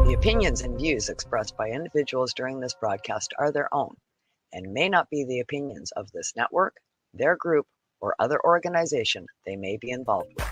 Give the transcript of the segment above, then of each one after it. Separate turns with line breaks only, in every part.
The opinions and views expressed by individuals during this broadcast are their own and may not be the opinions of this network, their group, or other organization they may be involved with.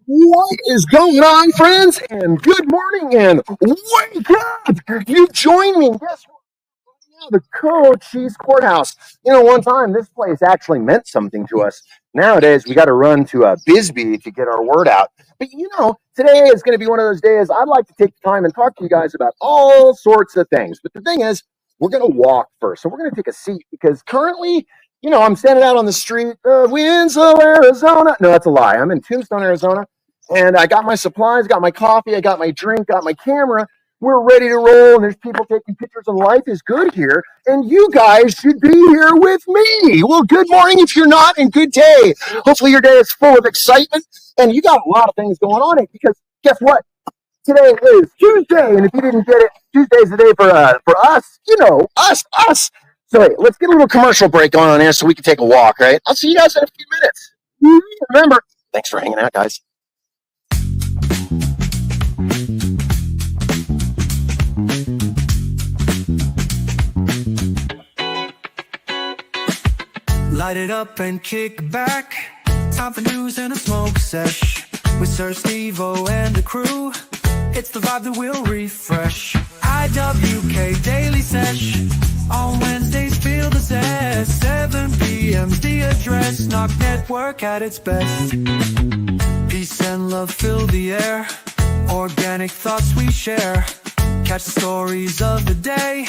What is going on, friends? And good morning, and wake up! You've joined me. Guess what? Yeah, the Cochise Courthouse. One time this place actually meant something to us. Nowadays, we got to run to Bisbee to get our word out. But today is going to be one of those days I'd like to take the time and talk to you guys about all sorts of things. But the thing is, we're going to walk first. So we're going to take a seat because currently, I'm standing out on the street, Winslow, Arizona. No, that's a lie. I'm in Tombstone, Arizona. And I got my supplies, got my coffee, I got my drink, got my camera. We're ready to roll, and there's people taking pictures, and life is good here. And you guys should be here with me. Well, good morning if you're not, and good day. Hopefully your day is full of excitement, and you got a lot of things going on it, because guess what? Today is Tuesday, and if you didn't get it, Tuesday's the day for us, us. So hey, let's get a little commercial break on here so we can take a walk, right? I'll see you guys in a few minutes. Remember, thanks for hanging out, guys.
Light it up and kick back. Time for news and a smoke sesh with Sir Steve-O and the crew. It's the vibe that will refresh. IWK Daily Sesh. On Wednesdays, feel the zest. 7 p.m.'s the address. Knock Network at its best. Peace and love fill the air. Organic thoughts we share. Catch the stories of the day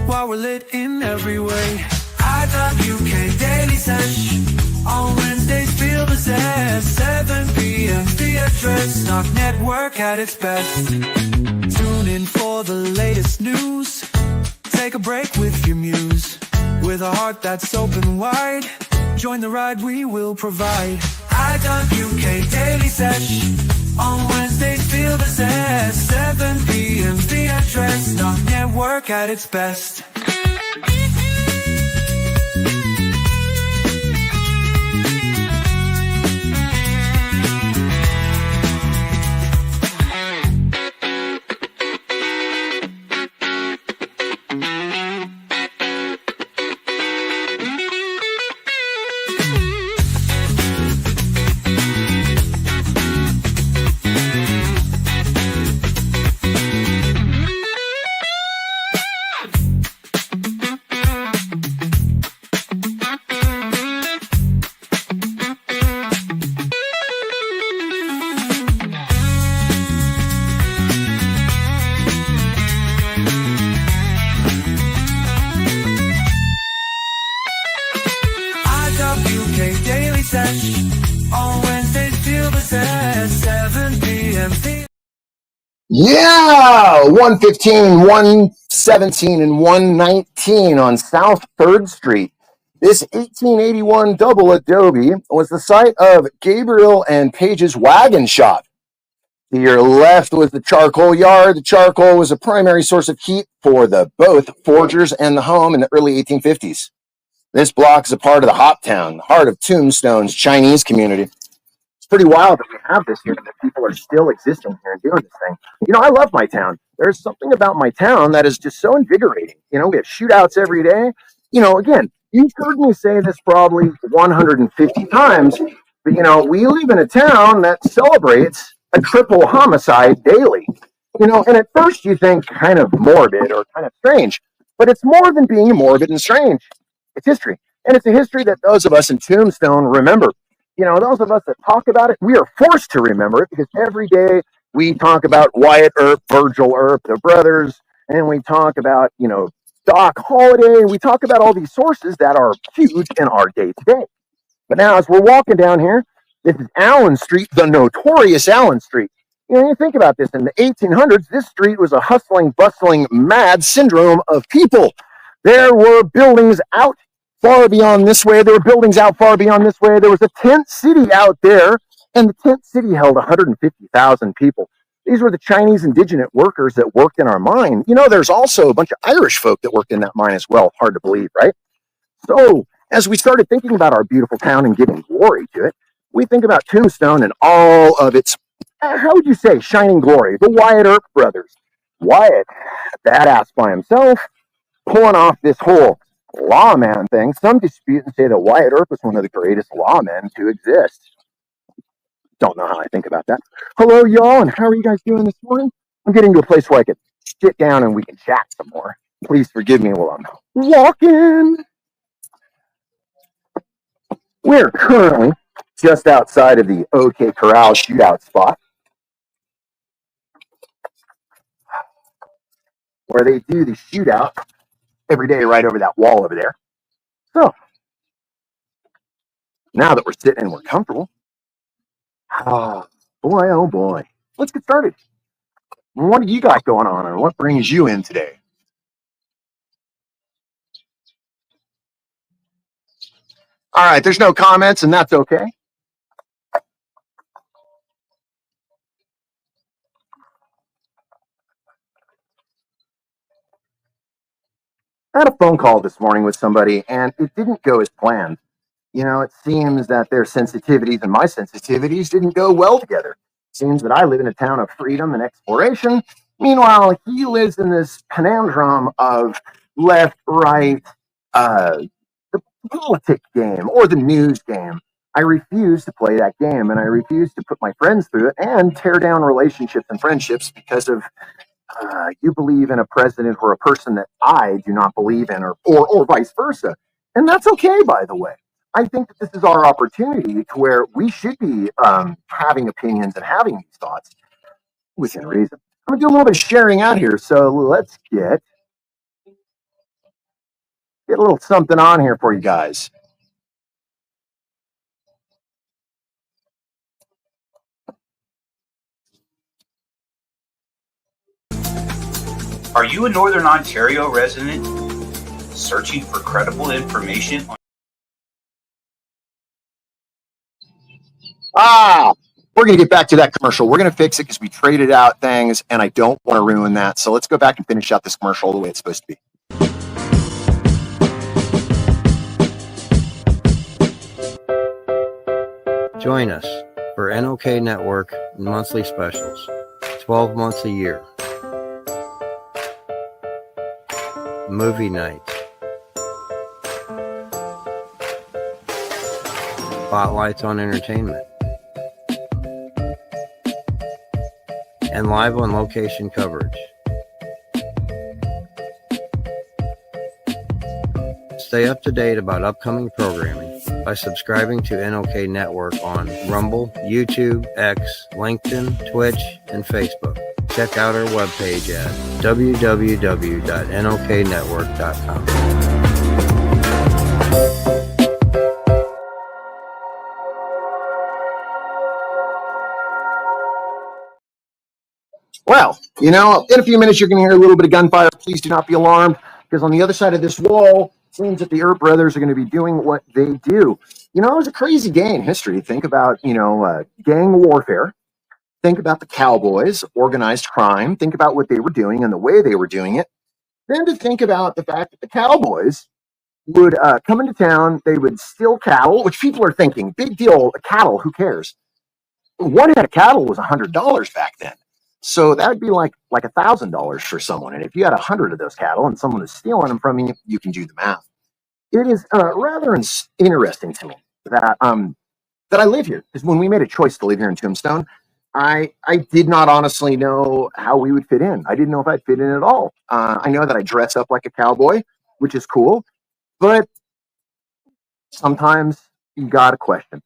while we're lit in every way. IWK Daily Sesh. On Wednesdays, feel the zest. 7 p.m. the address. Knock Network at its best. Tune in for the latest news. Take a break with your muse. With a heart that's open wide, join the ride we will provide. IWK Daily Sesh. On Wednesdays, feel the zest. 7 p.m. the address. Knock Network at its best.
Yeah, 115, 117, and 119 on South 3rd Street. This 1881 double adobe was the site of Gabriel and Page's wagon shop. To your left was the charcoal yard. The charcoal was a primary source of heat for both forgers and the home in the early 1850s. This block is a part of the Hop Town, the heart of Tombstone's Chinese community. It's pretty wild that we have this here, that people are still existing here and doing this thing. I love my town. There's something about my town that is just so invigorating. We have shootouts every day. Again, you've heard me say this probably 150 times, but we live in a town that celebrates a triple homicide daily. And at first you think kind of morbid or kind of strange, but it's more than being morbid and strange. It's history. And it's a history that those of us in Tombstone remember. Those of us that talk about it, we are forced to remember it because every day we talk about Wyatt Earp, Virgil Earp, the brothers, and we talk about, Doc Holliday. We talk about all these sources that are huge in our day to day. But now, as we're walking down here, this is Allen Street, the notorious Allen Street. You think about this. In the 1800s, this street was a hustling, bustling, mad syndrome of people. There were buildings out far beyond this way. There were buildings out far beyond this way. There was a tent city out there, and the tent city held 150,000 people. These were the Chinese indigenous workers that worked in our mine. There's also a bunch of Irish folk that worked in that mine as well. Hard to believe, right? So, as we started thinking about our beautiful town and giving glory to it, we think about Tombstone and all of its, how would you say, shining glory, the Wyatt Earp brothers. Wyatt, badass by himself, pulling off this whole lawman thing. Some dispute and say that Wyatt Earp was one of the greatest lawmen to exist. Don't know how I think about that. Hello, y'all, and how are you guys doing this morning? I'm getting to a place where I can sit down and we can chat some more. Please forgive me while I'm walking. We're currently just outside of the OK Corral shootout spot, where they do the shootout every day right over that wall over there. So, now that we're sitting and we're comfortable, oh boy, let's get started. What do you got going on, and what brings you in today? All right, there's no comments, and that's okay. I had a phone call this morning with somebody, and it didn't go as planned. It seems that their sensitivities and my sensitivities didn't go well together. It seems that I live in a town of freedom and exploration. Meanwhile, he lives in this conundrum of left, right, the politic game or the news game. I refuse to play that game, and I refuse to put my friends through it and tear down relationships and friendships because of you believe in a president or a person that I do not believe in, or vice versa. And that's okay, by the way. I think that this is our opportunity to where we should be having opinions and having these thoughts within reason. I'm going to do a little bit of sharing out here, so let's get a little something on here for you guys.
Are you a Northern Ontario resident searching for credible information on
We're going to get back to that commercial. We're going to fix it because we traded out things, and I don't want to ruin that. So let's go back and finish out this commercial the way it's supposed to be.
Join us for NOK Network monthly specials, 12 months a year. Movie nights, spotlights on entertainment, and live on location coverage. Stay up to date about upcoming programming by subscribing to NOK Network on Rumble, YouTube, X, LinkedIn, Twitch, and Facebook. Check out our webpage at www.noknetwork.com.
Well, in a few minutes you're going to hear a little bit of gunfire. Please do not be alarmed, because on the other side of this wall, it seems that the Earp brothers are going to be doing what they do. It was a crazy day in history. Think about, gang warfare. Think about the cowboys, organized crime. Think about what they were doing and the way they were doing it. Then to think about the fact that the cowboys would come into town, they would steal cattle, which people are thinking, big deal, cattle, who cares? One head of cattle was $100 back then. So that would be like $1,000 for someone. And if you had 100 of those cattle and someone was stealing them from you, you can do the math. It is rather interesting to me that I live here, because when we made a choice to live here in Tombstone, I did not honestly know how we would fit in. I didn't know if I'd fit in at all. I know that I dress up like a cowboy, which is cool, but sometimes you got to question.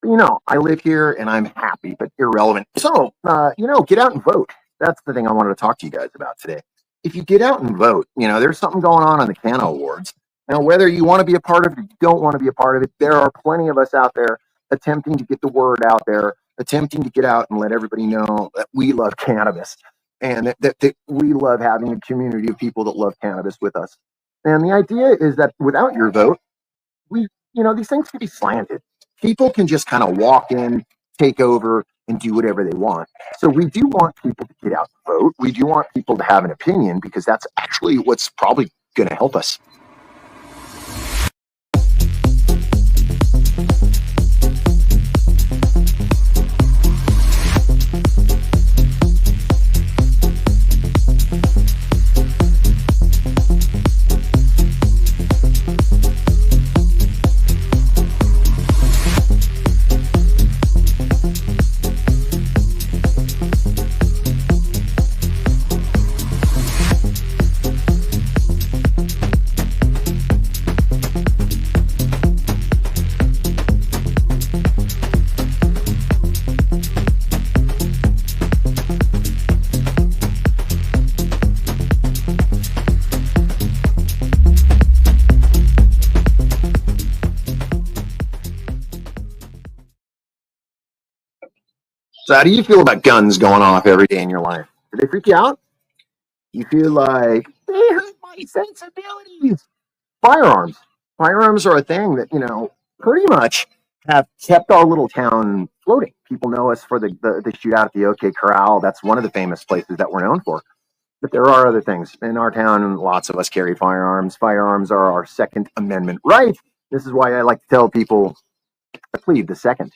But, I live here and I'm happy, but irrelevant. So, get out and vote. That's the thing I wanted to talk to you guys about today. If you get out and vote, there's something going on the Cano Awards. Now, whether you want to be a part of it or you don't want to be a part of it, there are plenty of us out there attempting to get the word out there, attempting to get out and let everybody know that we love cannabis and that we love having a community of people that love cannabis with us. And the idea is that without your vote, these things can be slanted. People can just kind of walk in, take over, and do whatever they want. So we do want people to get out and vote. We do want people to have an opinion because that's actually what's probably going to help us. So how do you feel about guns going off every day in your life? Do they freak you out? You feel like they hurt my sensibilities. Firearms. Firearms are a thing that, pretty much have kept our little town floating. People know us for the shootout at the OK Corral. That's one of the famous places that we're known for. But there are other things. In our town, lots of us carry firearms. Firearms are our Second Amendment right. This is why I like to tell people, I plead the second.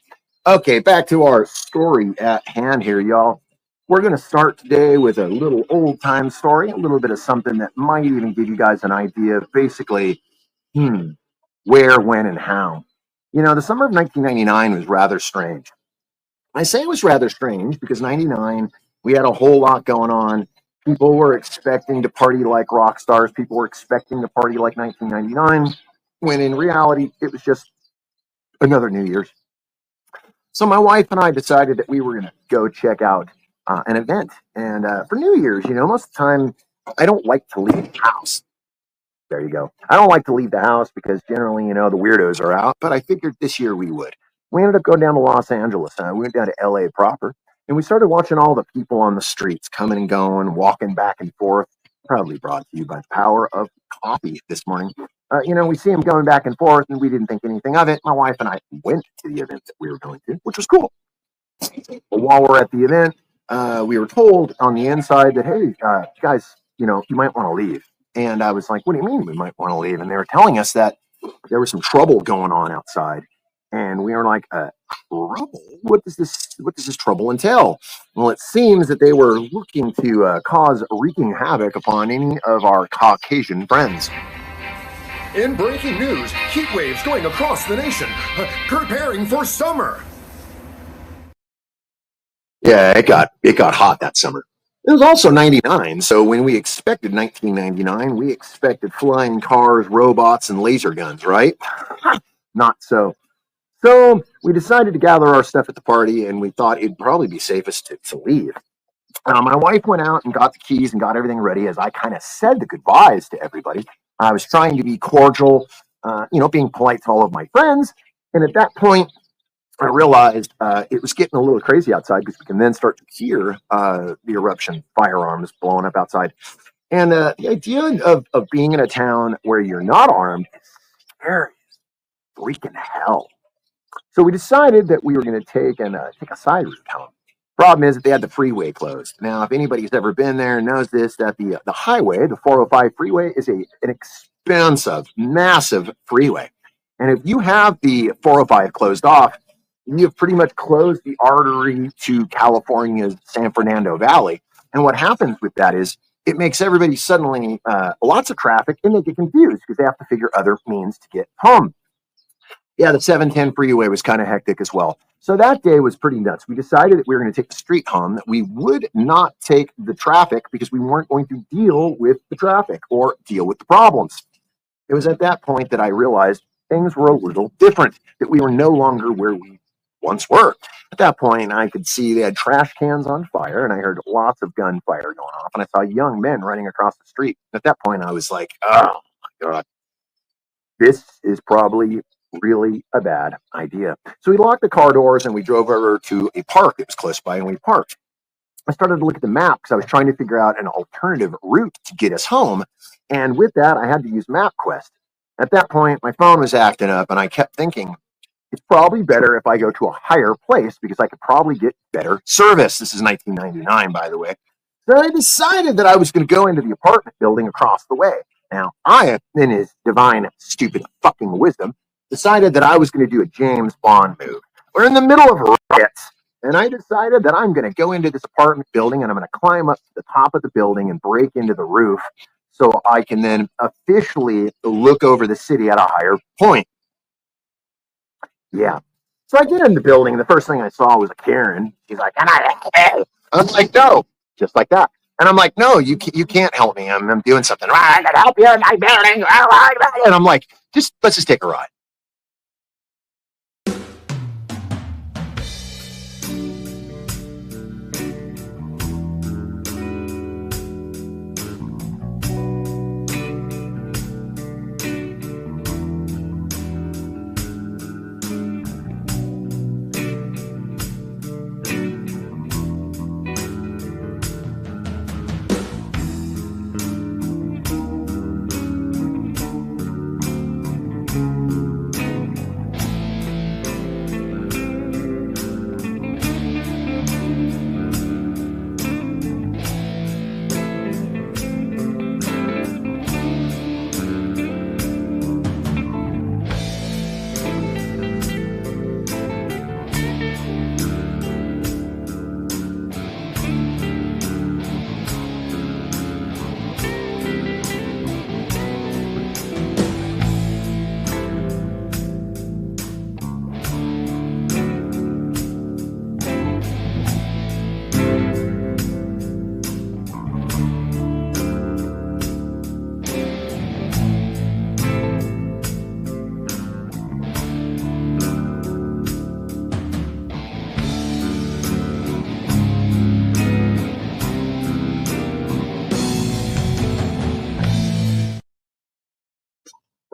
Okay, back to our story at hand here, y'all. We're going to start today with a little old time story, a little bit of something that might even give you guys an idea of basically, where, when, and how. The summer of 1999 was rather strange. I say it was rather strange because 99, we had a whole lot going on. People were expecting to party like rock stars. People were expecting to party like 1999, when in reality, it was just another New Year's. So my wife and I decided that we were going to go check out an event. And for New Year's, most of the time, I don't like to leave the house. There you go. I don't like to leave the house because generally, the weirdos are out. But I figured this year we would. We ended up going down to Los Angeles. We went down to LA proper. And we started watching all the people on the streets coming and going, walking back and forth. Probably brought to you by the power of coffee this morning. We see them going back and forth, and we didn't think anything of it. My wife and I went to the event that we were going to, which was cool. But while we're at the event, we were told on the inside that, hey, guys, you might want to leave. And I was like, what do you mean we might want to leave? And they were telling us that there was some trouble going on outside. And we were like, trouble? What does this trouble entail? Well, it seems that they were looking to cause wreaking havoc upon any of our Caucasian friends.
In breaking news, heat waves going across the nation, preparing for summer.
Yeah, it got hot that summer. It was also 99, so when we expected 1999, we expected flying cars, robots, and laser guns, right? Not so. So we decided to gather our stuff at the party, and we thought it'd probably be safest to leave. My wife went out and got the keys and got everything ready as I kind of said the goodbyes to everybody. I was trying to be cordial, being polite to all of my friends. And at that point, I realized it was getting a little crazy outside because we can then start to hear the eruption, firearms blowing up outside. And the idea of being in a town where you're not armed is scary as freaking hell. So we decided that we were going to take a side route home. Problem is that they had the freeway closed. Now, if anybody's ever been there and knows this, that the highway, the 405 freeway, is an expensive, massive freeway. And if you have the 405 closed off, you've pretty much closed the artery to California's San Fernando Valley. And what happens with that is it makes everybody suddenly lots of traffic, and they get confused because they have to figure other means to get home. Yeah, the 710 freeway was kind of hectic as well. So that day was pretty nuts. We decided that we were going to take the street home, that we would not take the traffic because we weren't going to deal with the traffic or deal with the problems. It was at that point that I realized things were a little different, that we were no longer where we once were. At that point, I could see they had trash cans on fire, and I heard lots of gunfire going off, and I saw young men running across the street. At that point, I was like, oh my God, this is probably really a bad idea. So we locked the car doors and we drove over to a park that was close by, and we parked. I started to look at the map because I was trying to figure out an alternative route to get us home. And with that, I had to use MapQuest. At that point, my phone was acting up, and I kept thinking, it's probably better if I go to a higher place because I could probably get better service. This is 1999, by the way. So I decided that I was going to go into the apartment building across the way. Now, I, in his divine, stupid fucking wisdom, decided that I was going to do a James Bond move. We're in the middle of riots, and I decided that I'm going to go into this apartment building and I'm going to climb up to the top of the building and break into the roof so I can then officially look over the city at a higher point. Yeah. So I get in the building, and the first thing I saw was a Karen. She's like, "Can I help you?" I was like, "No," just like that. And I'm like, "No, you can't help me. I'm doing something. I can help you in my building." And I'm like, let's just take a ride.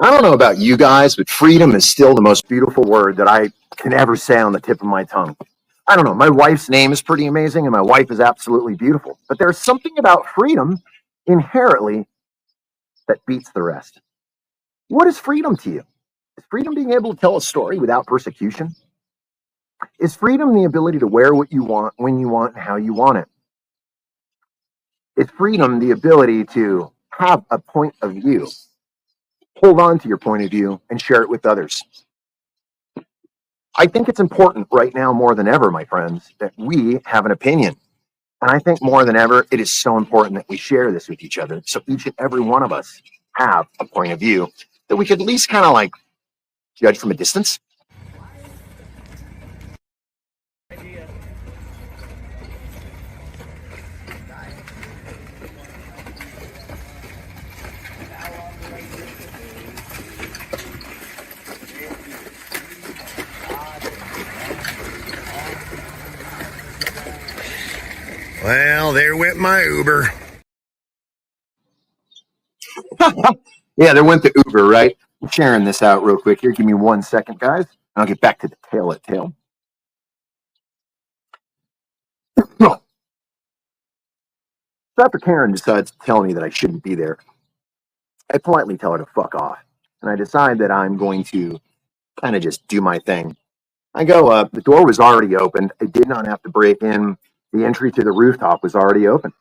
I don't know about you guys, but freedom is still the most beautiful word that I can ever say on the tip of my tongue. I don't know. My wife's name is pretty amazing, and my wife is absolutely beautiful. But there's something about freedom inherently that beats the rest. What is freedom to you? Is freedom being able to tell a story without persecution? Is freedom the ability to wear what you want, when you want, and how you want it? Is freedom the ability to have a point of view, hold on to your point of view, and share it with others? I think it's important right now more than ever, my friends, that we have an opinion. And I think more than ever, it is so important that we share this with each other. So each and every one of us have a point of view that we could at least kind of like judge from a distance. Well, there went my Uber. Yeah, there went the Uber, right? I'm sharing this out real quick here. Give me 1 second, guys. I'll get back to the tail at tail. So after Karen decides to tell me that I shouldn't be there, I politely tell her to fuck off. And I decide that I'm going to kind of just do my thing. I go up. The door was already opened. I did not have to break in. The entry to the rooftop was already open.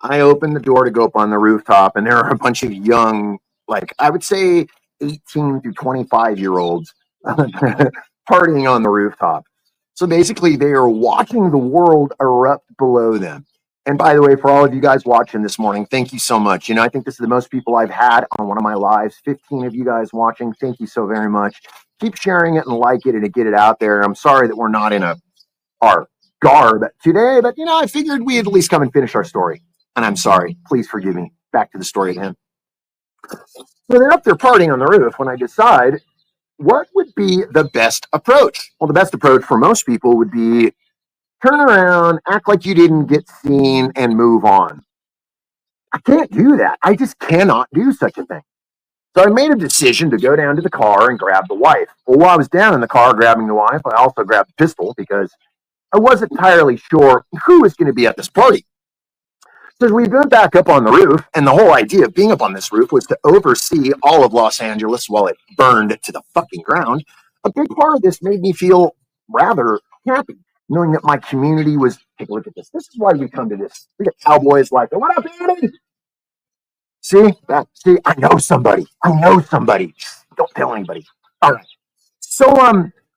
I opened the door to go up on the rooftop, and there are a bunch of young, like I would say 18 to 25-year-olds partying on the rooftop. So basically, they are watching the world erupt below them. And by the way, for all of you guys watching this morning, thank you so much. You know, I think this is the most people I've had on one of my lives. 15 of you guys watching. Thank you so very much. keep sharing it and like it and get it out there. I'm sorry that we're not in our garb today, but I figured we'd at least come and finish our story. And I'm sorry. Please forgive me. Back to the story at hand. So they're up there partying on the roof when I decide what would be the best approach. Well, the best approach for most people would be turn around, act like you didn't get seen, and move on. I can't do that. I just cannot do such a thing. So I made a decision to go down to the car and grab the wife. Well, while I was down in the car grabbing the wife, I also grabbed the pistol because I wasn't entirely sure who was going to be at this party. So we went back up on the roof, and the whole idea of being up on this roof was to oversee all of Los Angeles while it burned to the fucking ground. A big part of this made me feel rather happy, knowing that my community was, take a look at this. This is why we come to this. We got cowboys like, what up, Andy? See, I know somebody. Don't tell anybody. All right. So,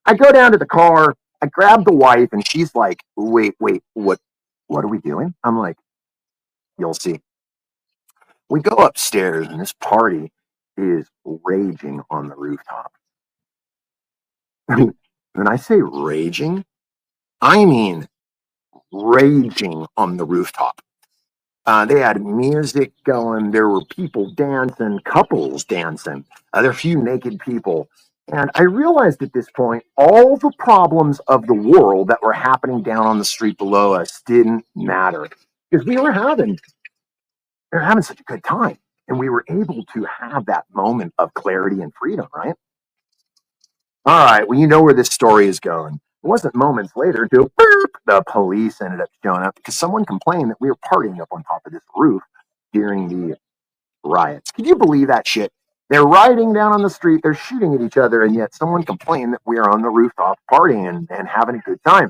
I go down to the car, I grab the wife, and she's like, wait, what are we doing? I'm like, you'll see. We go upstairs, and this party is raging on the rooftop. When I say raging, I mean raging on the rooftop. They had music going. There were people dancing, couples dancing. There were a few naked people. And I realized at this point, all the problems of the world that were happening down on the street below us didn't matter. Because we were having such a good time. And we were able to have that moment of clarity and freedom, right? All right, well, you know where this story is going. It wasn't moments later until the police ended up showing up because someone complained that we were partying up on top of this roof during the riots. Can you believe that shit? They're riding down on the street, they're shooting at each other, and yet someone complained that we are on the rooftop partying and having a good time.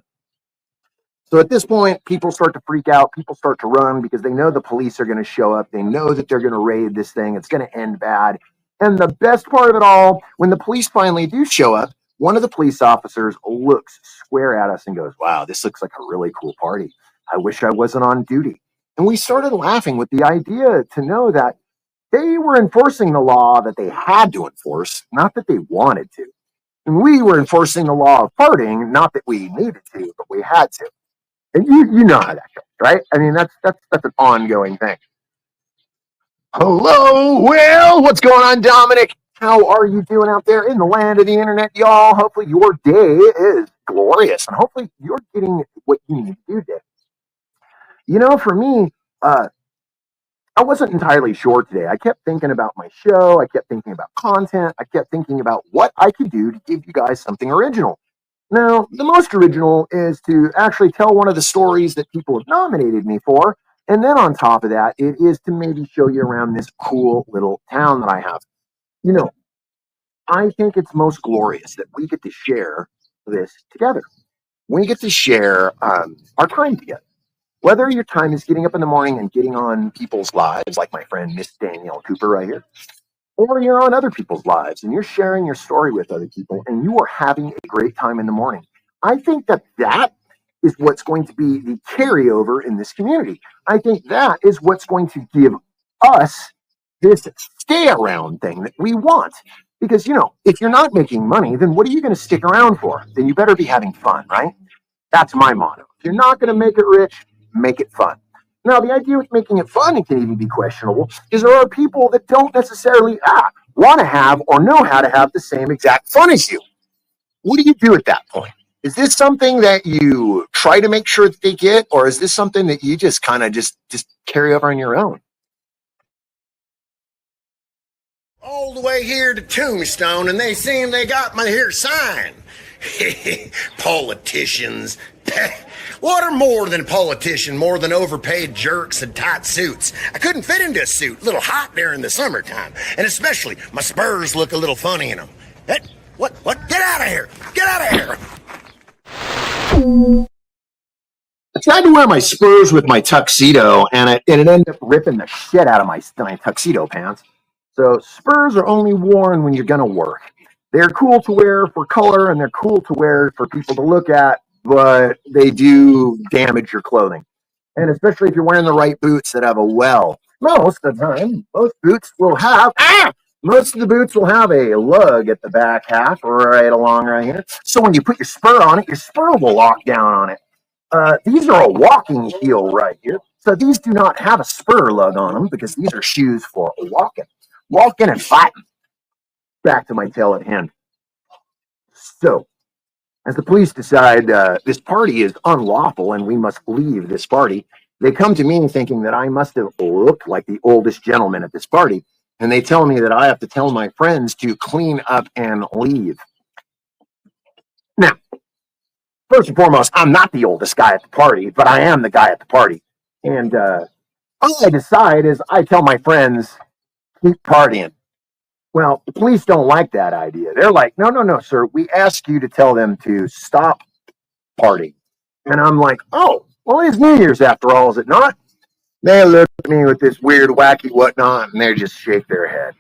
So at this point, people start to freak out. People start to run because they know the police are going to show up. They know that they're going to raid this thing. It's going to end bad. And the best part of it all, when the police finally do show up, one of the police officers looks square at us and goes, wow, this looks like a really cool party. I wish I wasn't on duty. And we started laughing with the idea to know that they were enforcing the law that they had to enforce, not that they wanted to. And we were enforcing the law of partying, not that we needed to, but we had to. And you know how that goes, right? I mean, that's an ongoing thing. Hello, well, what's going on, Dominic? How are you doing out there in the land of the internet, y'all? Hopefully your day is glorious, and hopefully you're getting what you need to do today. For me, I wasn't entirely sure today. I kept thinking about my show. I kept thinking about content. I kept thinking about what I could do to give you guys something original. Now, the most original is to actually tell one of the stories that people have nominated me for. And then on top of that, it is to maybe show you around this cool little town that I have. I think it's most glorious that we get to share this together. We get to share our time together. Whether your time is getting up in the morning and getting on people's lives, like my friend Miss Danielle Cooper right here, or you're on other people's lives and you're sharing your story with other people and you are having a great time in the morning. I think that is what's going to be the carryover in this community. I think that is what's going to give us this stay around thing that we want. Because, if you're not making money, then what are you going to stick around for? Then you better be having fun, right? That's my motto. If you're not going to make it rich, make it fun. Now, the idea with making it fun, it can even be questionable, is there are people that don't necessarily want to have or know how to have the same exact fun as you. What do you do at that point? Is this something that you try to make sure that they get, or is this something that you just kind of just carry over on your own?
All the way here to Tombstone, and they seem they got my here sign. Politicians. What are more than politicians? More than overpaid jerks and tight suits. I couldn't fit into a suit. A little hot during the summertime. And especially, my spurs look a little funny in them. What? Get out of here! Get out of here!
I tried to wear my spurs with my tuxedo, and it ended up ripping the shit out of my tuxedo pants. So spurs are only worn when you're going to work. They're cool to wear for color, and they're cool to wear for people to look at, but they do damage your clothing. And especially if you're wearing the right boots that have a well. Most of the time, most boots will have Most of the boots will have a lug at the back half, right along right here. So when you put your spur on it, your spur will lock down on it. These are a walking heel right here. So these do not have a spur lug on them because these are shoes for walking and fighting. Back to my tale at hand. So, as the police decide this party is unlawful and we must leave this party, they come to me thinking that I must have looked like the oldest gentleman at this party. And they tell me that I have to tell my friends to clean up and leave. Now, first and foremost, I'm not the oldest guy at the party, but I am the guy at the party. And all I decide is I tell my friends, keep partying. Well, the police don't like that idea. They're like, no, sir. We ask you to tell them to stop partying. And I'm like, oh, well, it's New Year's after all, is it not? They look at me with this weird, wacky whatnot, and they just shake their head.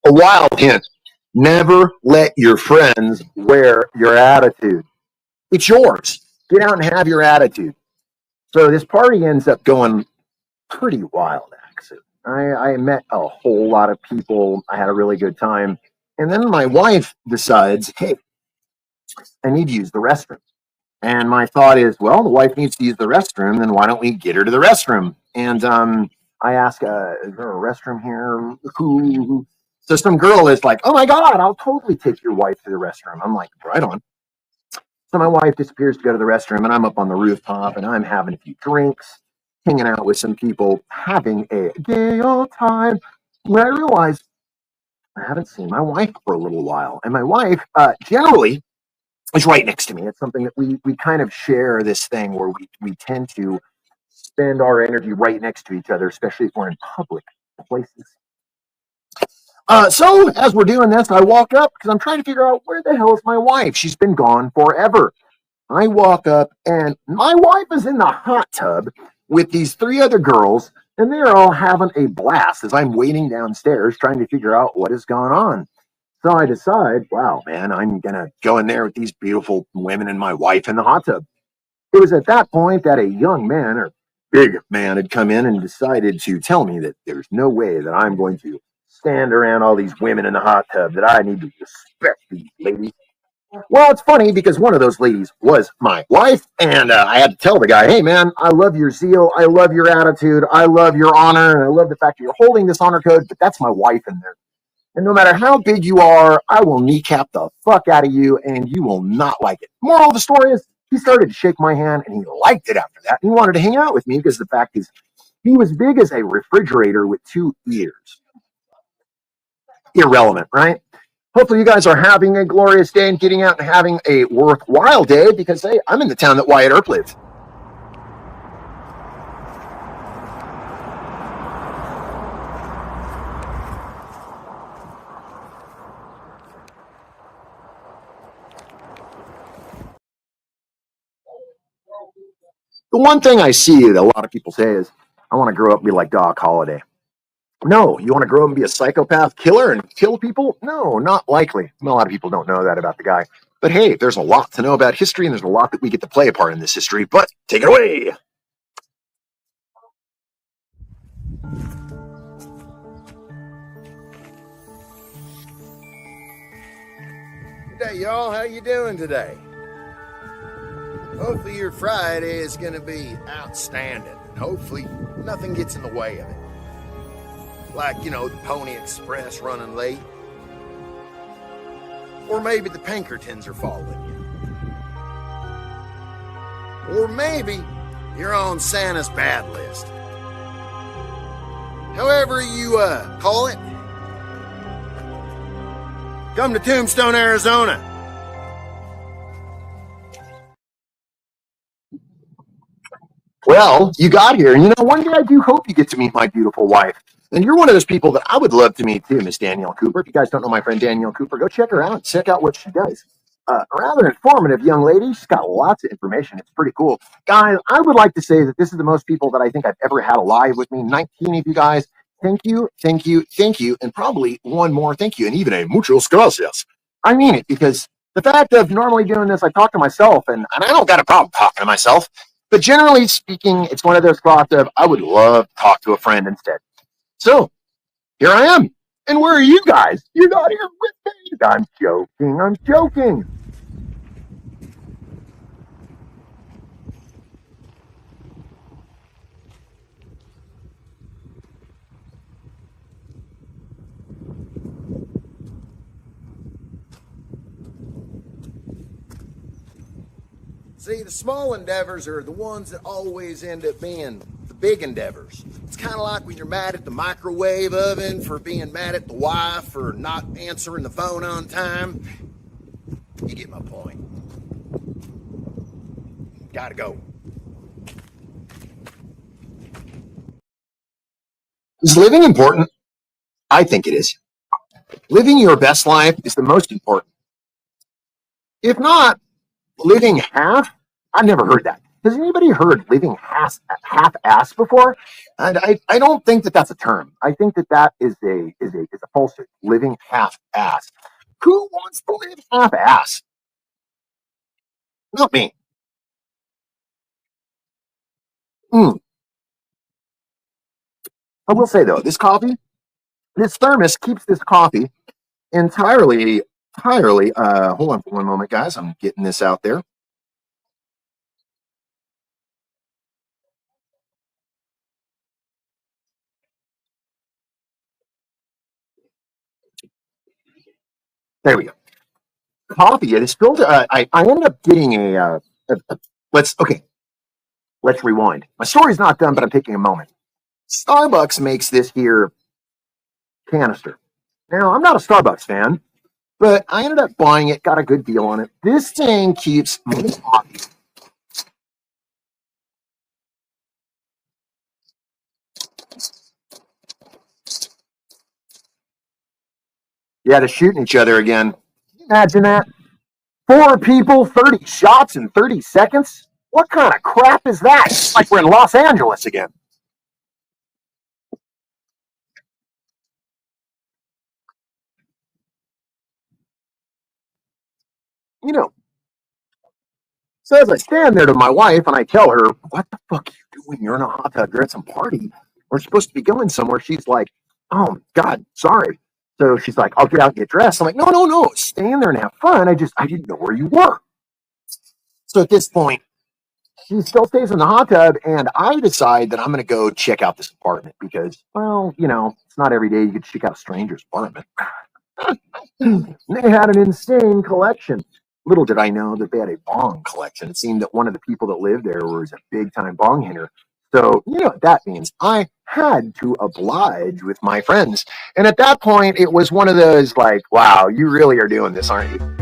A wild hint. Never let your friends wear your attitude. It's yours. Get out and have your attitude. So this party ends up going pretty wild, actually. I met a whole lot of people. I had a really good time. And then my wife decides, hey, I need to use the restroom. And my thought is, well, the wife needs to use the restroom, then why don't we get her to the restroom? And I ask, is there a restroom here? Who? So some girl is like, oh my God, I'll totally take your wife to the restroom. I'm like, right on. So my wife disappears to go to the restroom, and I'm up on the rooftop, and I'm having a few drinks, hanging out with some people, having a gay old time. When I realize I haven't seen my wife for a little while, and my wife generally is right next to me. It's something that we kind of share this thing where we tend to spend our energy right next to each other, especially if we're in public places. So as we're doing this, I walk up because I'm trying to figure out where the hell is my wife. She's been gone forever. I walk up and my wife is in the hot tub with these three other girls, and they're all having a blast as I'm waiting downstairs trying to figure out what is going on. So I decide, wow, man, I'm going to go in there with these beautiful women and my wife in the hot tub. It was at that point that a young man, or big man, had come in and decided to tell me that there's no way that I'm going to stand around all these women in the hot tub, that I need to respect these ladies. Well, it's funny because one of those ladies was my wife, and I had to tell the guy, hey, man, I love your zeal, I love your attitude, I love your honor, and I love the fact that you're holding this honor code, but that's my wife in there. And no matter how big you are, I will kneecap the fuck out of you, and you will not like it. Moral of the story is, he started to shake my hand, and he liked it after that. And he wanted to hang out with me because the fact is, he was big as a refrigerator with 2 ears. Irrelevant, right? Hopefully you guys are having a glorious day and getting out and having a worthwhile day because, hey, I'm in the town that Wyatt Earp lives. The one thing I see that a lot of people say is, I want to grow up and be like Doc Holliday. No, you want to grow up and be a psychopath killer and kill people? No, not likely. A lot of people don't know that about the guy. But hey, there's a lot to know about history, and there's a lot that we get to play a part in this history. But take it away.
Good day, y'all. How you doing today? Hopefully your Friday is going to be outstanding. Hopefully nothing gets in the way of it. Like, the Pony Express running late. Or maybe the Pinkertons are following you. Or maybe you're on Santa's bad list. However you call it, come to Tombstone, Arizona.
Well, you got here. And one day I do hope you get to meet my beautiful wife. And you're one of those people that I would love to meet too, Miss Danielle Cooper. If you guys don't know my friend Danielle Cooper, go check her out. Check out what she does. A rather informative young lady. She's got lots of information. It's pretty cool. Guys, I would like to say that this is the most people that I think I've ever had alive with me. 19 of you guys. Thank you, thank you, thank you. And probably one more thank you. And even a muchos gracias. I mean it, because the fact of normally doing this, I talk to myself, and I don't got a problem talking to myself. But generally speaking, it's one of those thoughts of I would love to talk to a friend instead. So here I am. And where are you guys? You're not here with me. I'm joking. I'm joking.
See, the small endeavors are the ones that always end up being the big endeavors. It's kind of like when you're mad at the microwave oven for being mad at the wife for not answering the phone on time. You get my point. Gotta go.
Is living important? I think it is. Living your best life is the most important. If not, living half? I've never heard that. Has anybody heard living half-ass before? And I don't think that that's a term. I think that that is a falsehood. Living half-ass. Who wants to live half-ass? Not me. I will say though, this thermos keeps this coffee entirely. Hold on for one moment, guys. I'm getting this out there. There we go. Coffee. It is spilled. I ended up getting let's rewind. My story's not done, but I'm taking a moment. Starbucks makes this here canister. Now, I'm not a Starbucks fan, but I ended up buying it, got a good deal on it. This thing keeps my coffee. Yeah, they're shooting each other again. Can you imagine that? 4 people, 30 shots in 30 seconds? What kind of crap is that? It's like we're in Los Angeles again. You know, so as I stand there to my wife and I tell her, what the fuck are you doing? You're in a hot tub. You're at some party. We're supposed to be going somewhere. She's like, oh, God, sorry. So she's like, I'll get out and get dressed. I'm like, no. Stay in there and have fun. I didn't know where you were. So at this point, she still stays in the hot tub, and I decide that I'm going to go check out this apartment because, well, it's not every day you get to check out a stranger's apartment. They had an insane collection. Little did I know that they had a bong collection. It seemed that one of the people that lived there was a big time bong hitter. So, you know what that means. I had to oblige with my friends. And at that point, it was one of those like, wow, you really are doing this, aren't you?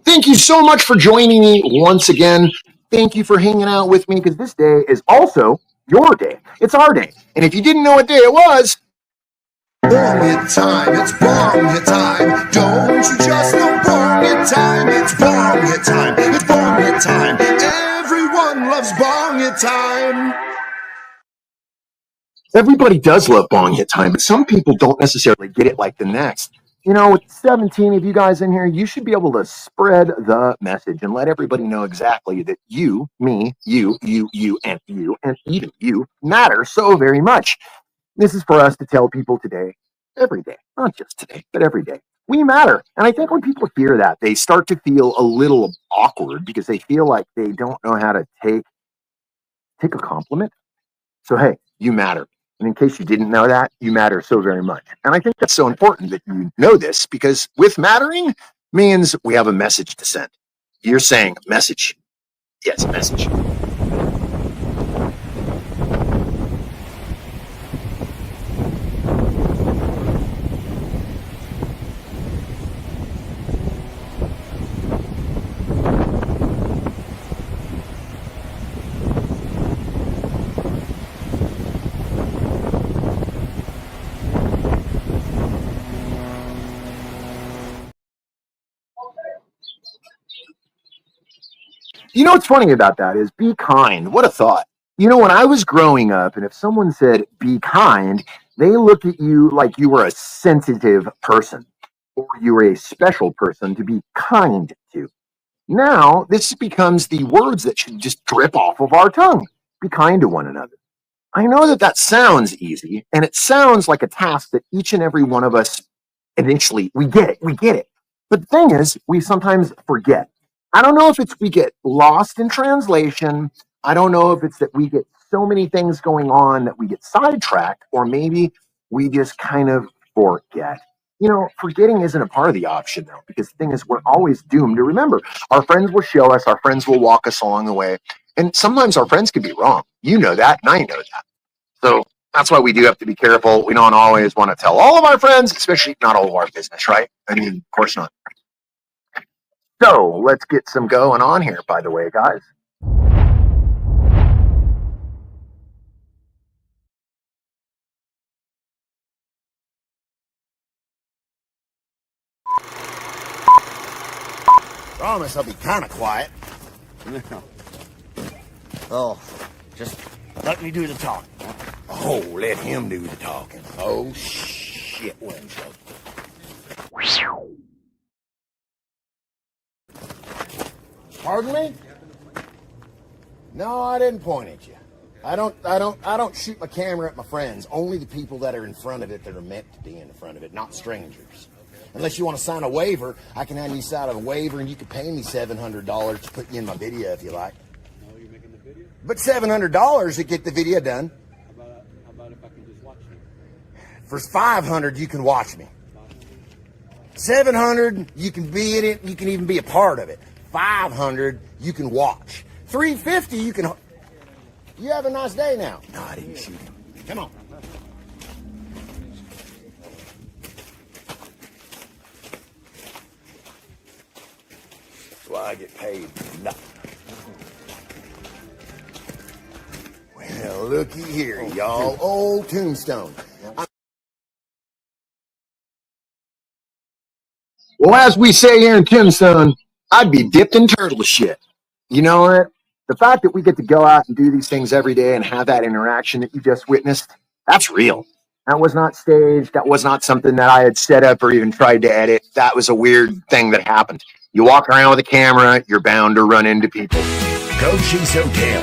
Thank you so much for joining me once again. Thank you for hanging out with me because this day is also your day. It's our day. And if you didn't know what day it was,
Bong it time, it's bong it time. Don't you just know bong it time? It's bong it time, it's bong it time. Everyone loves bong it time.
everybody does love bong hit time, but some people don't necessarily get it like the next. With 17 of you guys in here, you should be able to spread the message and let everybody know exactly that you, me, you, and even you matter so very much. This is for us to tell people today, every day, not just today, but every day. We matter. And I think when people hear that, they start to feel a little awkward because they feel like they don't know how to take a compliment. So, hey, you matter. And in case you didn't know that, you matter so very much. And I think that's so important that you know this because with mattering, means we have a message to send. You're saying message. Yes, message. You know what's funny about that is be kind. What a thought. You know, when I was growing up, and if someone said be kind, they looked at you like you were a sensitive person or you were a special person to be kind to. Now, this becomes the words that should just drip off of our tongue. Be kind to one another. I know that that sounds easy, and it sounds like a task that each and every one of us initially, we get it. But the thing is, we sometimes forget. I don't know if it's we get lost in translation. I don't know if it's that we get so many things going on that we get sidetracked, or maybe we just kind of forget. You know, forgetting isn't a part of the option though, because the thing is, we're always doomed to remember. Our friends will show us, our friends will walk us along the way. And sometimes our friends can be wrong. You know that, and I know that. So that's why we do have to be careful. We don't always want to tell all of our friends, especially not all of our business, right? I mean, of course not. So let's get some going on here, by the way, guys.
Promise I'll be kind of quiet.
Oh, just let me do the talking.
Oh, let him do the talking. Oh, shit, Winslow. Pardon me? No, I didn't point at you. I don't shoot my camera at my friends. Only the people that are in front of it that are meant to be in the front of it, not strangers. Unless you want to sign a waiver, I can have you sign a waiver and you can pay me $700 to put you in my video if you like.
No, you're making the video?
But $700 to get the video done.
How about if I can just watch you?
For $500 you can watch me. $700 you can be in it, you can even be a part of it. $500 you can watch. $350 you can. You have a nice day now. No, I didn't shoot him. Come on. Well, I get paid for nothing. Well, looky here, y'all. Old Tombstone.
Well, as we say here in Tombstone, I'd be dipped in turtle shit. You know what? The fact that we get to go out and do these things every day and have that interaction that you just witnessed, that's real. That was not staged. That was not something that I had set up or even tried to edit. That was a weird thing that happened. You walk around with a camera, you're bound to run into people.
Cochise Hotel.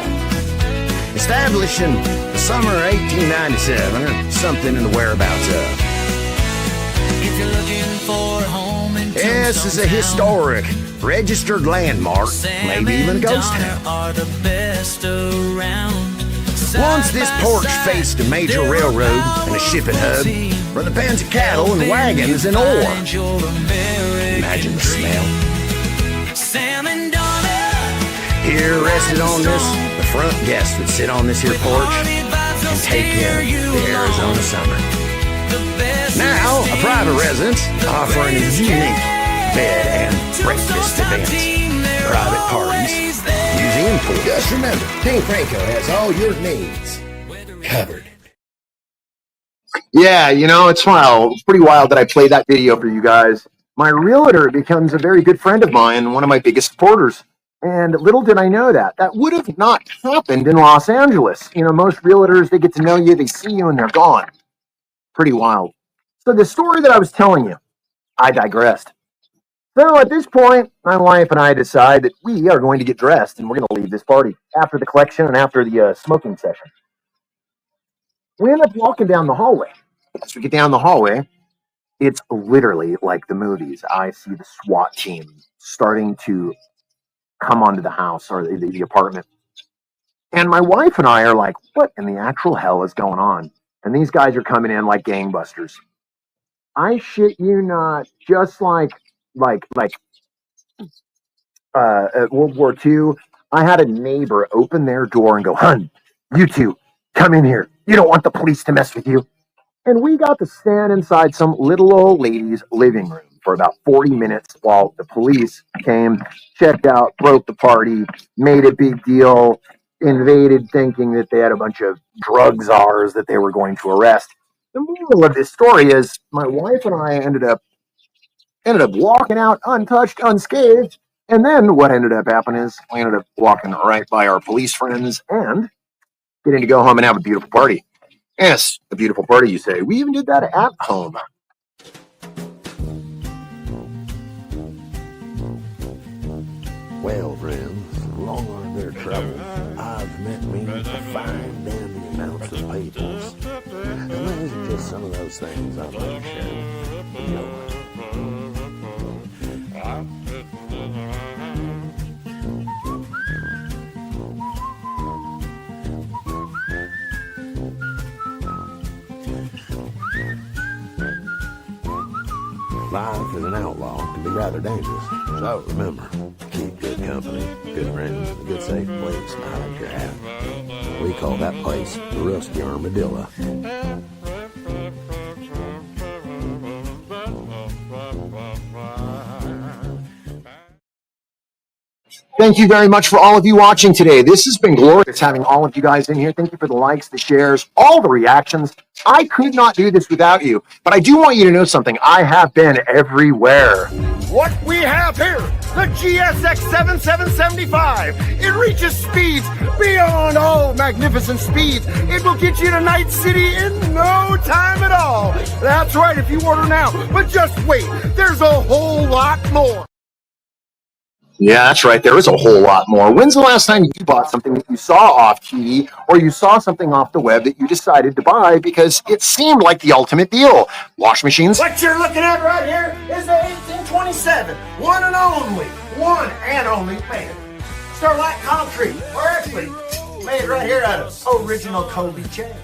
Established in the summer of 1897 or something in the whereabouts of.
If you're looking for a home in
This is a historic, registered landmark, maybe even a ghost town. Once this porch faced a major railroad and a shipping hub, where the pans of cattle and wagons and ore. Imagine the smell. Here rested on this, the front guest would sit on this here porch and take in the Arizona summer. Now, a private residence offering unique bed and breakfast events, private parties, museum tours. Just remember, King Franco has all your needs covered.
Yeah, you know, it's wild. It's pretty wild that I played that video for you guys. My realtor becomes a very good friend of mine, one of my biggest supporters. And little did I know that. That would have not happened in Los Angeles. You know, most realtors, they get to know you, they see you, and they're gone. Pretty wild. So the story that I was telling you, I digressed. So at this point, my wife and I decide that we are going to get dressed and we're going to leave this party after the collection and after the smoking session. We end up walking down the hallway. As we get down the hallway, it's literally like the movies. I see the SWAT team starting to come onto the house or the apartment. And my wife and I are like, what in the actual hell is going on? And these guys are coming in like gangbusters. I shit you not, just like World War II, I had a neighbor open their door and go, "Hun, you two, come in here. You don't want the police to mess with you." And we got to stand inside some little old lady's living room for about 40 minutes while the police came, checked out, broke the party, made a big deal, invaded thinking that they had a bunch of drug czars that they were going to arrest. The moral of this story is my wife and I ended up walking out untouched, unscathed. And then what ended up happening is we ended up walking right by our police friends and getting to go home and have a beautiful party. Yes, a beautiful party, you say. We even did that at home.
Well, friends, long are their trouble. I've met me a fine dandy amounts of peoples. And those are just some of those things I'd like to share with you. Life as an outlaw can be rather dangerous. So remember, keep good company, good friends, a good safe place to hide your hat. We call that place the Rusty Armadillo.
Thank you very much for all of you watching today. This has been glorious having all of you guys in here. Thank you for the likes, the shares, all the reactions. I could not do this without you, but I do want you to know something. I have been everywhere.
What we have here, the GSX 7775. It reaches speeds beyond all magnificent speeds. It will get you to Night City in no time at all. That's right, if you order now. But just wait, there's a whole lot more.
Yeah, that's right. There is a whole lot more. When's the last time you bought something that you saw off TV or you saw something off the web that you decided to buy because it seemed like the ultimate deal? Wash machines?
What you're looking at right here is the 1827. One and only made. Starlight Concrete. Or actually, made right here out of original Kobe chain.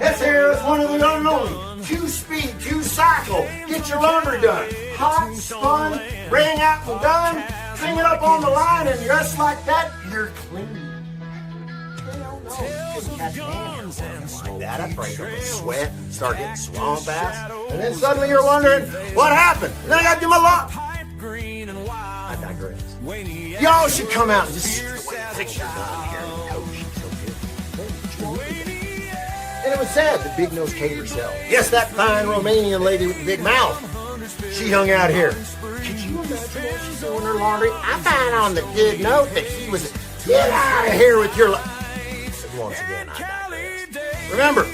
This here is one of the only. 2-speed, 2-cycle. Get your laundry done. Hot, spun, ring out and done. Hang it up on the line, and just like that, you're clean. Hell no, you shouldn't catch hands like that. I'd break up a sweat, start getting swamp ass, and then suddenly you're wondering, what happened? And then I gotta do my lock. I digress. Y'all should come out and just see the way the pictures on here. Oh, she's so good. And it was sad that Big Nose Kate herself. Yes, that fine Romanian lady with the big mouth. She hung out here. Could you imagine while she's doing her laundry? I found on the good note that she was, get out of here with your once again, I digress. Remember,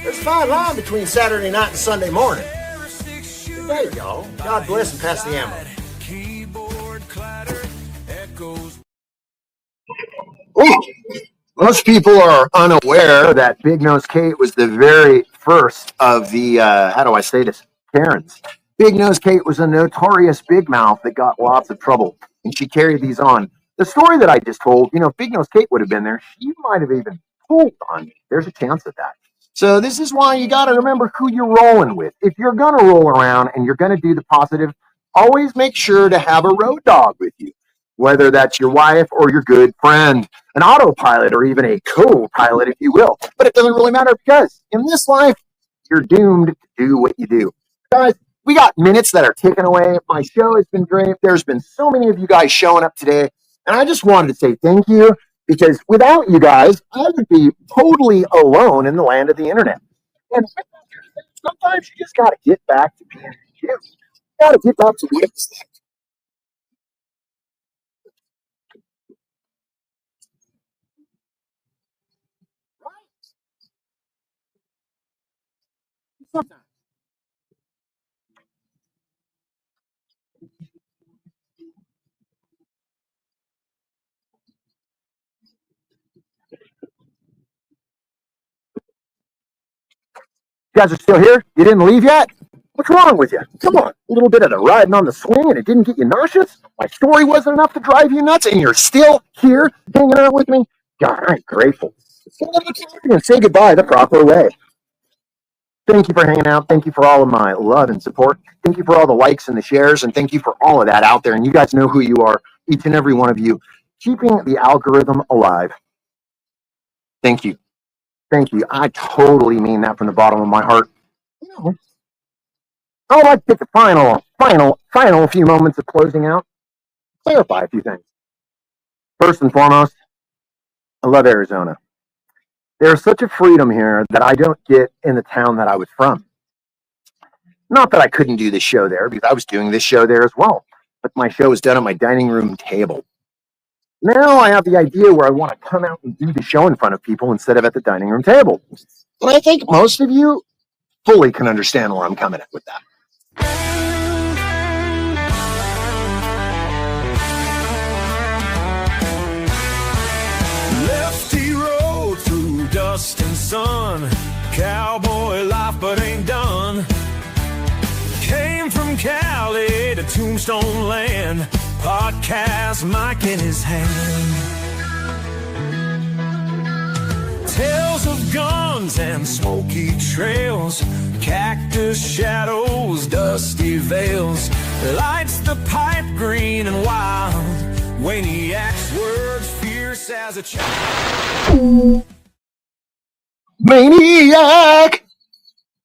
there's a fine line between Saturday night and Sunday morning. Good day, y'all. God bless and pass the ammo.
Ooh. Most people are unaware that Big Nose Kate was the very first of the, how do I say this, Karens. Big Nose Kate was a notorious big mouth that got lots of trouble, and she carried these on. The story that I just told, if Big Nose Kate would have been there, she might have even pulled on me. There's a chance of that. So this is why you got to remember who you're rolling with. If you're going to roll around and you're going to do the positive, always make sure to have a road dog with you, whether that's your wife or your good friend, an autopilot or even a co-pilot, if you will. But it doesn't really matter because in this life, you're doomed to do what you do. Guys, we got minutes that are ticking away. My show has been great. There's been so many of you guys showing up today. And I just wanted to say thank you because without you guys, I would be totally alone in the land of the internet. And sometimes you just got to get back to being you. You got to get back to what it's like. Sometimes. You guys are still here? You didn't leave yet? What's wrong with you? Come on, a little bit of the riding on the swing and it didn't get you nauseous? My story wasn't enough to drive you nuts and you're still here hanging out with me? God, I'm grateful. Let's get a little and say goodbye the proper way. Thank you for hanging out. Thank you for all of my love and support. Thank you for all the likes and the shares, and thank you for all of that out there. And you guys know who you are, each and every one of you, keeping the algorithm alive. Thank you. Thank you. I totally mean that from the bottom of my heart. I would like to take the final few moments of closing out, clarify a few things. First and foremost, I love Arizona. There's such a freedom here that I don't get in the town that I was from. Not that I couldn't do this show there, because I was doing this show there as well, but my show was done at my dining room table. Now I have the idea where I want to come out and do the show in front of people instead of at the dining room table. And I think most of you fully can understand where I'm coming at with that.
Lefty road through dust and sun, cowboy life but ain't done. Came from Cali to Tombstone Land, podcast mic in his hand. Tales of guns and smoky trails, cactus shadows, dusty veils, lights the pipe green and wild. Wayniac's words fierce as a child.
Maniac!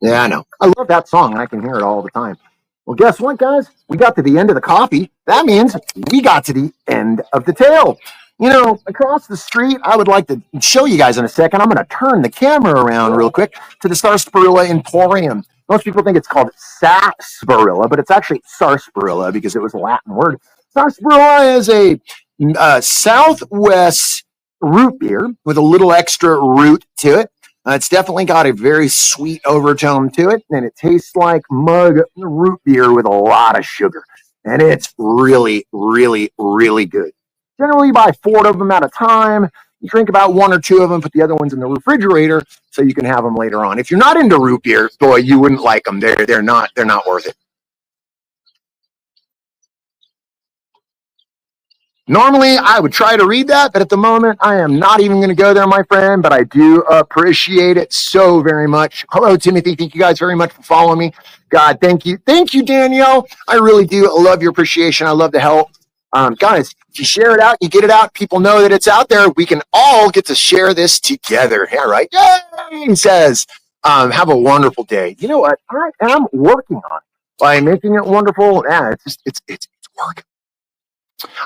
Yeah, I know. I love that song, and I can hear it all the time. Well, guess what, guys? We got to the end of the coffee. That means we got to the end of the tale. You know, across the street, I would like to show you guys in a second. I'm going to turn the camera around real quick to the Sarsaparilla Emporium. Most people think it's called sarsaparilla, but it's actually sarsaparilla because it was a Latin word. Sarsaparilla is a Southwest root beer with a little extra root to it. It's definitely got a very sweet overtone to it, and it tastes like mug root beer with a lot of sugar. And it's really, really, really good. Generally, you buy 4 of them at a time. You drink about 1 or 2 of them, put the other ones in the refrigerator so you can have them later on. If you're not into root beer, boy, you wouldn't like them. They're not worth it. Normally, I would try to read that, but at the moment, I am not even going to go there, my friend, but I do appreciate it so very much. Hello, Timothy. Thank you guys very much for following me. God, thank you. Thank you, Danielle. I really do. I love your appreciation. I love the help. Guys, if you share it out, you get it out, people know that it's out there. We can all get to share this together. Yeah, right? Yay, he says. Have a wonderful day. You know what? I am working on it by making it wonderful. Yeah, it's work.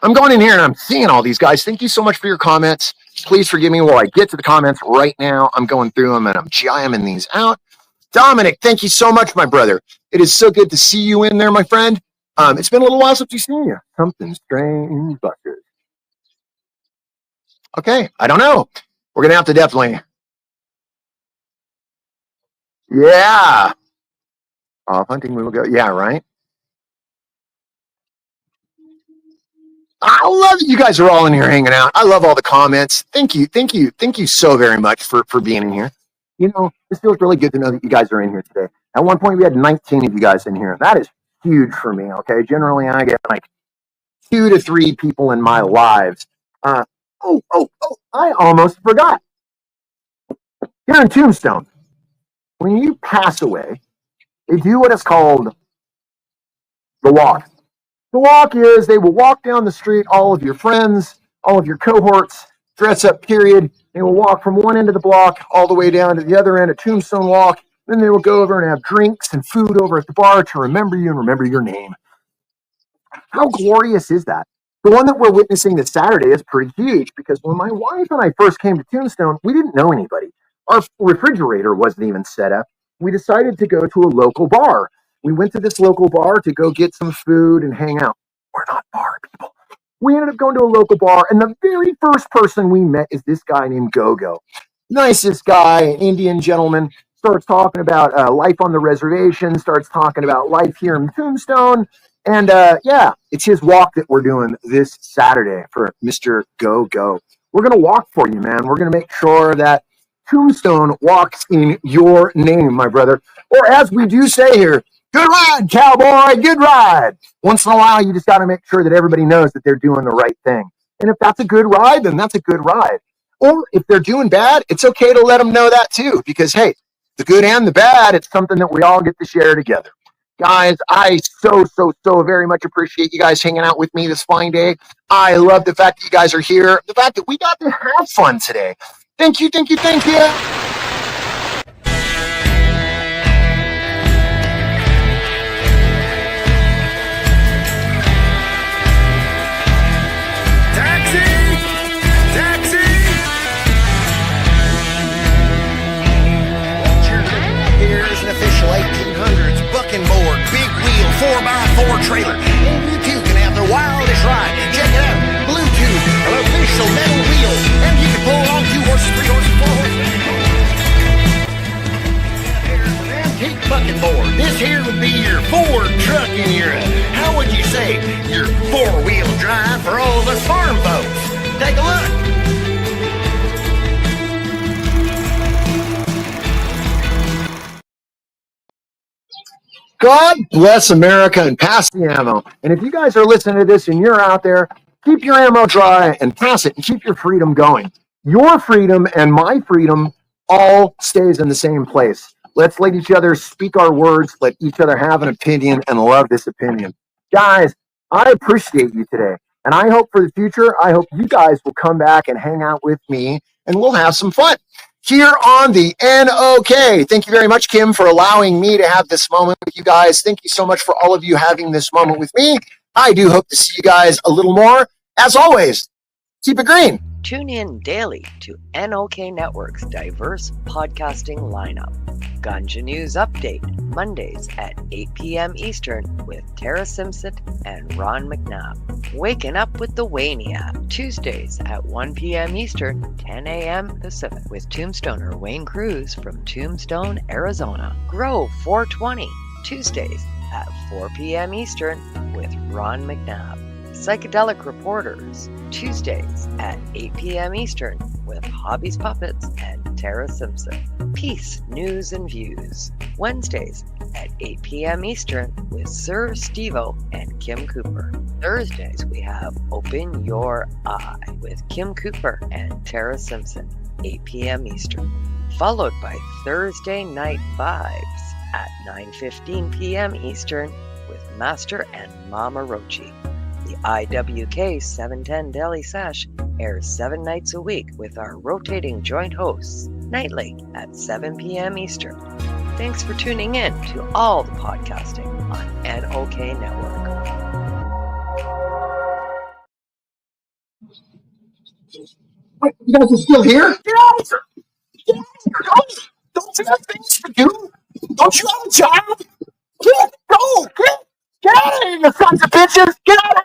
I'm going in here and I'm seeing all these guys. Thank you so much for your comments. Please forgive me while I get to the comments right now. I'm going through them and I'm jamming these out. Dominic, thank you so much, my brother. It is so good to see you in there, my friend. It's been a little while since we've seen you. Something strange, Buster. Okay, I don't know. We're going to have to definitely. Yeah. Off hunting, we will go. Yeah, right. I love that you guys are all in here hanging out. I love all the comments. Thank you. Thank you. Thank you so very much for being in here. You know, this feels really good to know that you guys are in here today. At one point, we had 19 of you guys in here. That is huge for me, okay? Generally, I get like 2 to 3 people in my lives. I almost forgot. Here in Tombstone, when you pass away, they do what is called the walk. The walk is they will walk down the street, all of your friends, all of your cohorts, dress up, period. They will walk from one end of the block all the way down to the other end, a tombstone walk. Then they will go over and have drinks and food over at the bar to remember you and remember your name. How glorious is that? The one that we're witnessing this Saturday is pretty huge because when my wife and I first came to Tombstone, we didn't know anybody. Our refrigerator wasn't even set up. We decided to go to a local bar. We went to this local bar to go get some food and hang out. We're not bar people. We ended up going to a local bar, and the very first person we met is this guy named Go-Go. Nicest guy, an Indian gentleman, starts talking about life on the reservation, starts talking about life here in Tombstone, and yeah, it's his walk that we're doing this Saturday for Mr. Go-Go. We're going to walk for you, man. We're going to make sure that Tombstone walks in your name, my brother. Or as we do say here, good ride, cowboy, good ride. Once in a while, you just got to make sure that everybody knows that they're doing the right thing. And if that's a good ride, then that's a good ride. Or if they're doing bad, it's okay to let them know that too. Because, hey, the good and the bad. It's something that we all get to share together. Guys, I so very much appreciate you guys hanging out with me this fine day. I love the fact that you guys are here, the fact that we got to have fun today. Thank you.
Here's an official 1800s bucking board, big wheel, 4x4 trailer. And you too can have the wildest ride. Check it out, Bluetooth, an official metal wheel, and you can pull it on 2 horses, 3 horses, 4 horses. Here's an antique bucking board. This here would be your Ford truck in your, how would you say, your 4-wheel drive for all of us farm folks. Take a look.
God bless America and pass the ammo. And if you guys are listening to this and you're out there, keep your ammo dry and pass it and keep your freedom going. Your freedom and my freedom all stays in the same place. Let's let each other speak our words, let each other have an opinion, and love this opinion. Guys, I appreciate you today. And I hope for the future, I hope you guys will come back and hang out with me and we'll have some fun here on the NOK. Thank you very much, Kim, for allowing me to have this moment with you guys. Thank you so much for all of you having this moment with me. I do hope to see you guys a little more. As always, keep it green.
Tune in daily to NOK Network's diverse podcasting lineup. Ganja News Update, Mondays at 8 p.m. Eastern with Tara Simpson and Ron McNabb. Waking Up with the Wayniac, Tuesdays at 1 p.m. Eastern, 10 a.m. Pacific with Tombstoner Wayne Cruz from Tombstone, Arizona. Grow 420, Tuesdays at 4 p.m. Eastern with Ron McNabb. Psychedelic Reporters, Tuesdays at 8 p.m. Eastern with Hobbies Puppets and Tara Simpson. Peace, News and Views, Wednesdays at 8 p.m. Eastern with Sir Stevo and Kim Cooper. Thursdays we have Open Your Eye with Kim Cooper and Tara Simpson, 8 p.m. Eastern. Followed by Thursday Night Vibes at 9:15 p.m. Eastern with Master and Mama Rochi. The IWK 710 Daily Sesh airs 7 nights a week with our rotating joint hosts, nightly at 7 p.m. Eastern. Thanks for tuning in to all the podcasting on NOK Network.
Wait, you guys are still here? Get out of here! Get out of here! Don't you have things to do? Don't you have a job? Go! Get out of here, you sons of bitches! Get out of here!